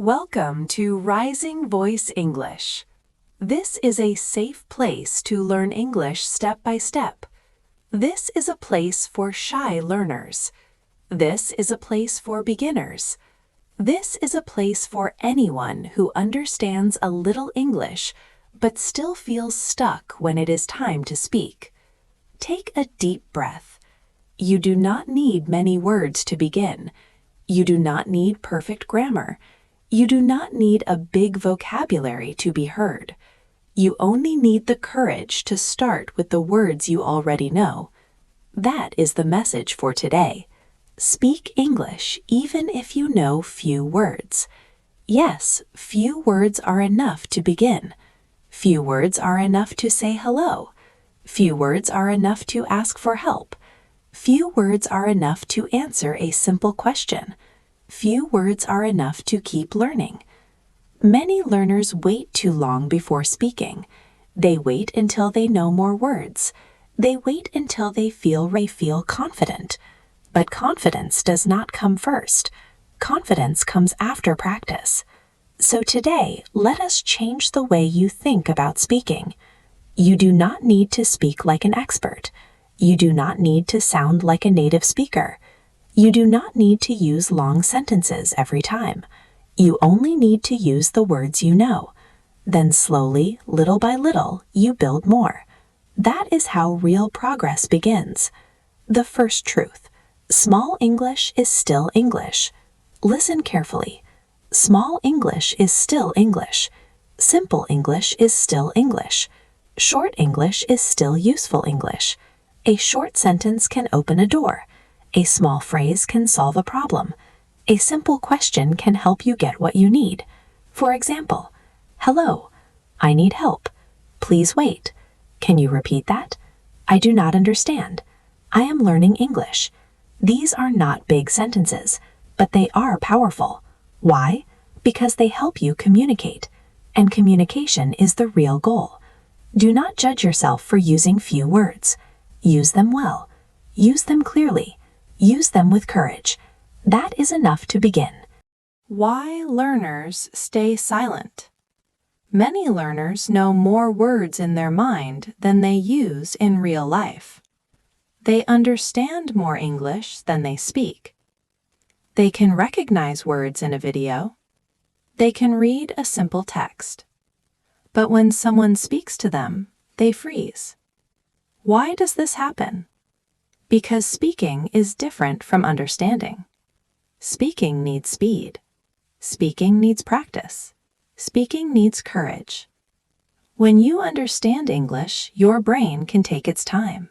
Welcome to Rising Voice English. This is a safe place to learn English step by step. This is a place for shy learners. This is a place for beginners. This is a place for anyone who understands a little English but still feels stuck when it is time to speak. Take a deep breath. You do not need many words to begin. You do not need perfect grammar. You do not need a big vocabulary to be heard. You only need the courage to start with the words you already know. That is the message for today. Speak English even if you know few words. Yes, few words are enough to begin. Few words are enough to say hello. Few words are enough to ask for help. Few words are enough to answer a simple question. Few words are enough to keep learning. Many learners wait too long before speaking. They wait until they know more words. They wait until they feel confident. But confidence does not come first. Confidence comes after practice. So today, let us change the way you think about speaking. You do not need to speak like an expert. You do not need to sound like a native speaker. You do not need to use long sentences every time. You only need to use the words you know. Then slowly, little by little, you build more. That is how real progress begins. The first truth: small English is still English. Listen carefully. Small English is still English. Simple English is still English. Short English is still useful English. A short sentence can open a door. A small phrase can solve a problem. A simple question can help you get what you need. For example, hello, I need help. Please wait. Can you repeat that? I do not understand. I am learning English. These are not big sentences, but they are powerful. Why? Because they help you communicate. And communication is the real goal. Do not judge yourself for using few words. Use them well. Use them clearly. Use them with courage. That is enough to begin. Why learners stay silent? Many learners know more words in their mind than they use in real life. They understand more English than they speak. They can recognize words in a video. They can read a simple text. But when someone speaks to them, they freeze. Why does this happen? Because speaking is different from understanding. Speaking needs speed. Speaking needs practice. Speaking needs courage. When you understand English, your brain can take its time.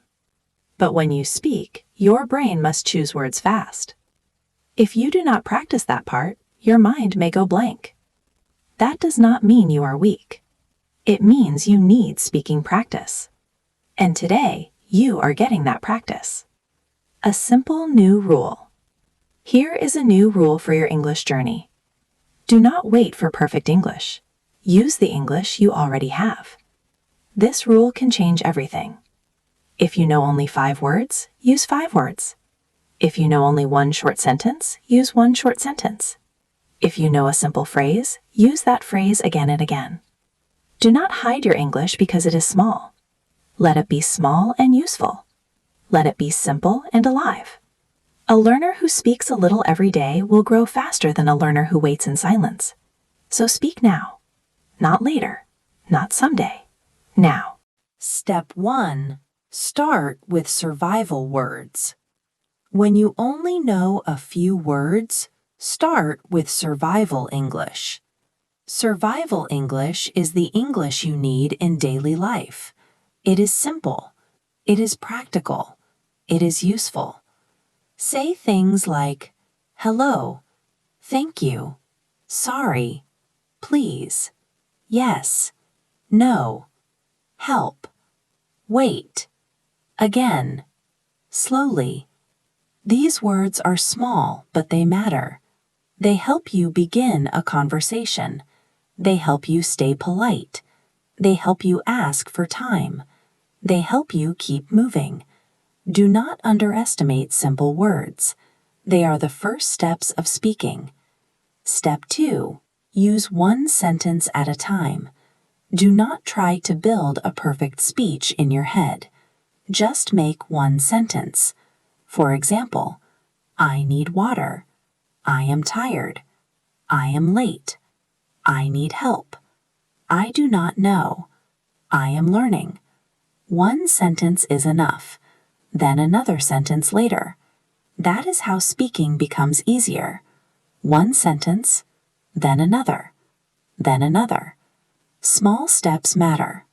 But when you speak, your brain must choose words fast. If you do not practice that part, your mind may go blank. That does not mean you are weak. It means you need speaking practice. And today, you are getting that practice. A simple new rule. Here is a new rule for your English journey. Do not wait for perfect English. Use the English you already have. This rule can change everything. If you know only 5 words, use 5 words. If you know only one short sentence, use one short sentence. If you know a simple phrase, use that phrase again and again. Do not hide your English because it is small. Let it be small and useful. Let it be simple and alive. A learner who speaks a little every day will grow faster than a learner who waits in silence. So speak now. Not later. Not someday. Now. Step 1. Start with survival words. When you only know a few words, start with survival English. Survival English is the English you need in daily life. It is simple. It is practical. It is useful. Say things like, hello, thank you, sorry, please, yes, no, help, wait, again, slowly. These words are small, but they matter. They help you begin a conversation. They help you stay polite. They help you ask for time. They help you keep moving. Do not underestimate simple words. They are the first steps of speaking. Step 2. Use one sentence at a time. Do not try to build a perfect speech in your head. Just make one sentence. For example, I need water. I am tired. I am late. I need help. I do not know. I am learning. One sentence is enough. Then another sentence later. That is how speaking becomes easier. One sentence, then another, then another. Small steps matter.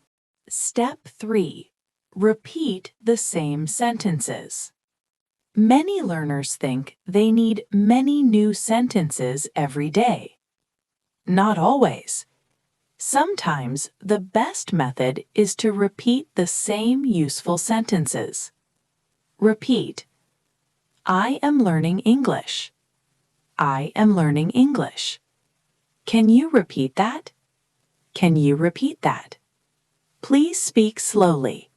Step 3. Repeat the same sentences. Many learners think they need many new sentences every day. Not always. Sometimes the best method is to repeat the same useful sentences. Repeat. I am learning English. I am learning English. Can you repeat that? Can you repeat that? Please speak slowly.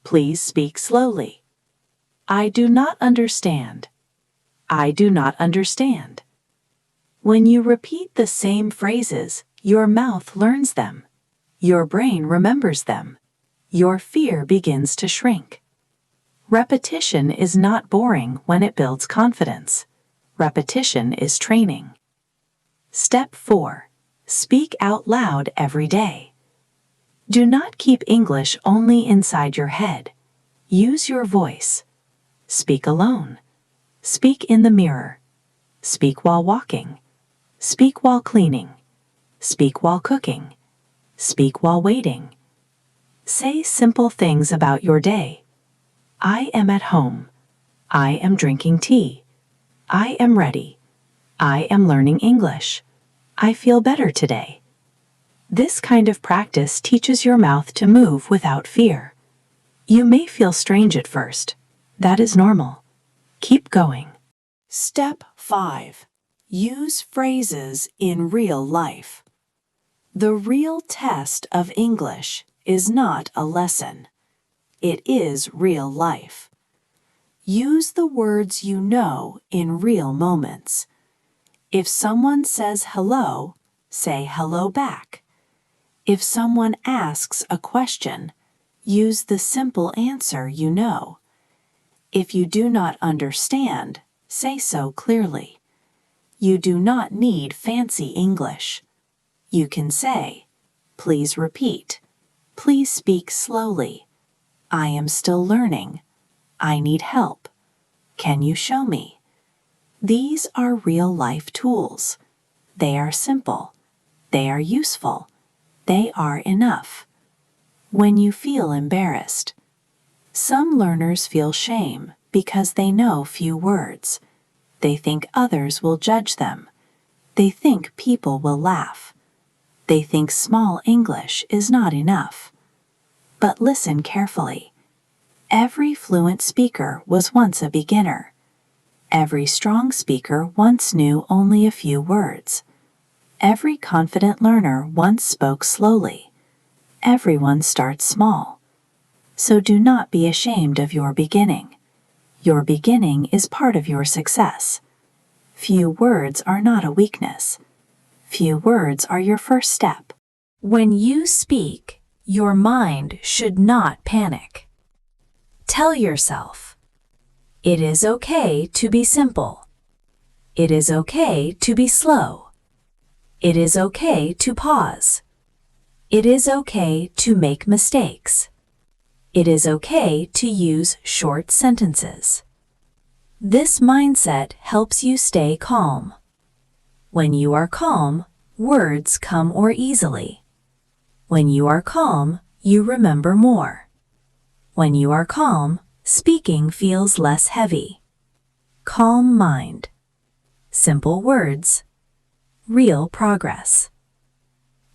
Please speak slowly. I do not understand. I do not understand. When you repeat the same phrases, your mouth learns them. Your brain remembers them. Your fear begins to shrink. Repetition is not boring when it builds confidence. Repetition is training. Step 4. Speak out loud every day. Do not keep English only inside your head. Use your voice. Speak alone. Speak in the mirror. Speak while walking. Speak while cleaning. Speak while cooking. Speak while waiting. Say simple things about your day. I am at home. I am drinking tea. I am ready. I am learning English. I feel better today. This kind of practice teaches your mouth to move without fear. You may feel strange at first. That is normal. Keep going. Step 5. Use phrases in real life. The real test of English is not a lesson. It is real life. Use the words you know in real moments. If someone says hello, say hello back. If someone asks a question, use the simple answer you know. If you do not understand, say so clearly. You do not need fancy English. You can say, please repeat. Please speak slowly. I am still learning. I need help. Can you show me? These are real-life tools. They are simple. They are useful. They are enough. When you feel embarrassed. Some learners feel shame because they know few words. They think others will judge them. They think people will laugh. They think small English is not enough. But listen carefully. Every fluent speaker was once a beginner. Every strong speaker once knew only a few words. Every confident learner once spoke slowly. Everyone starts small. So do not be ashamed of your beginning. Your beginning is part of your success. Few words are not a weakness. Few words are your first step. When you speak, your mind should not panic. Tell yourself, it is okay to be simple. It is okay to be slow. It is okay to pause. It is okay to make mistakes. It is okay to use short sentences. This mindset helps you stay calm. When you are calm, words come more easily. When you are calm, you remember more. When you are calm, speaking feels less heavy. Calm mind. Simple words. Real progress.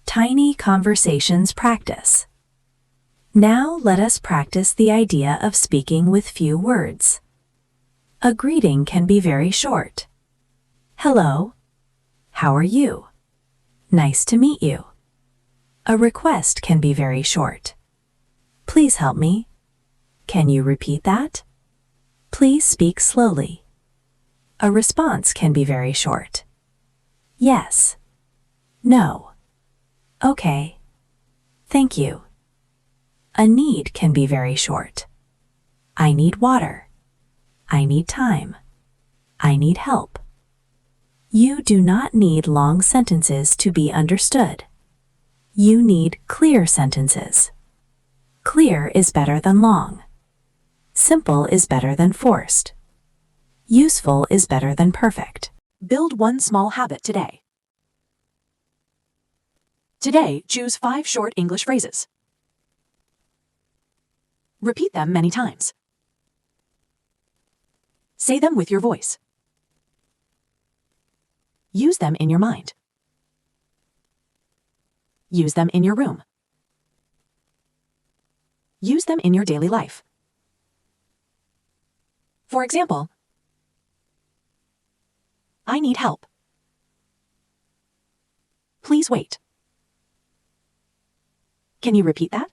Tiny conversations practice. Now let us practice the idea of speaking with few words. A greeting can be very short. Hello. How are you? Nice to meet you. A request can be very short. Please help me. Can you repeat that? Please speak slowly. A response can be very short. Yes. No. Okay. Thank you. A need can be very short. I need water. I need time. I need help. You do not need long sentences to be understood. You need clear sentences. Clear is better than long. Simple is better than forced. Useful is better than perfect. Build one small habit today. Today, choose 5 short English phrases. Repeat them many times. Say them with your voice. Use them in your mind. Use them in your room. Use them in your daily life. For example, I need help. Please wait. Can you repeat that?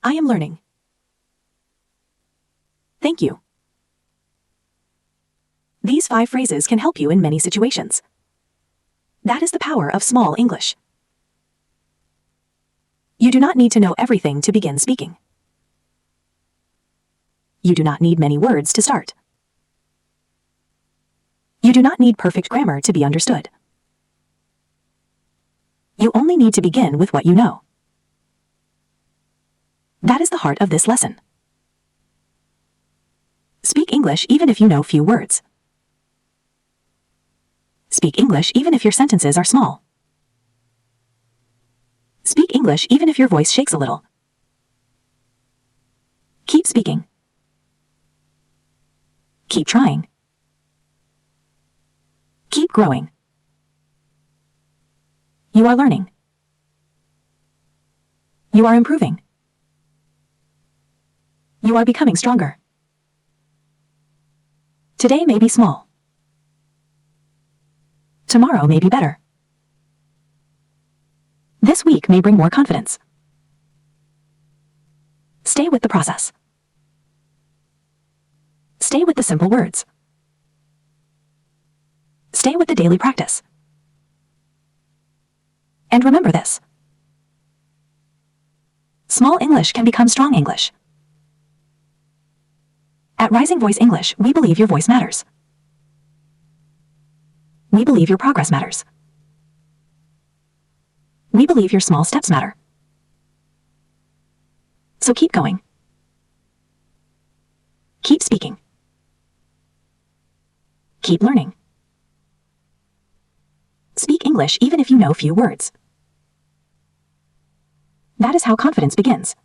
I am learning. Thank you. These 5 phrases can help you in many situations. That is the power of small English. You do not need to know everything to begin speaking. You do not need many words to start. You do not need perfect grammar to be understood. You only need to begin with what you know. That is the heart of this lesson. Speak English even if you know few words. Speak English even if your sentences are small. Speak English even if your voice shakes a little. Keep speaking. Keep trying. Keep growing. You are learning. You are improving. You are becoming stronger. Today may be small. Tomorrow may be better. This week may bring more confidence. Stay with the process. Stay with the simple words. Stay with the daily practice. And remember this. Small English can become strong English. At Rising Voice English, we believe your voice matters. We believe your progress matters. We believe your small steps matter. So keep going. Keep speaking. Keep learning. Speak English even if you know few words. That is how confidence begins.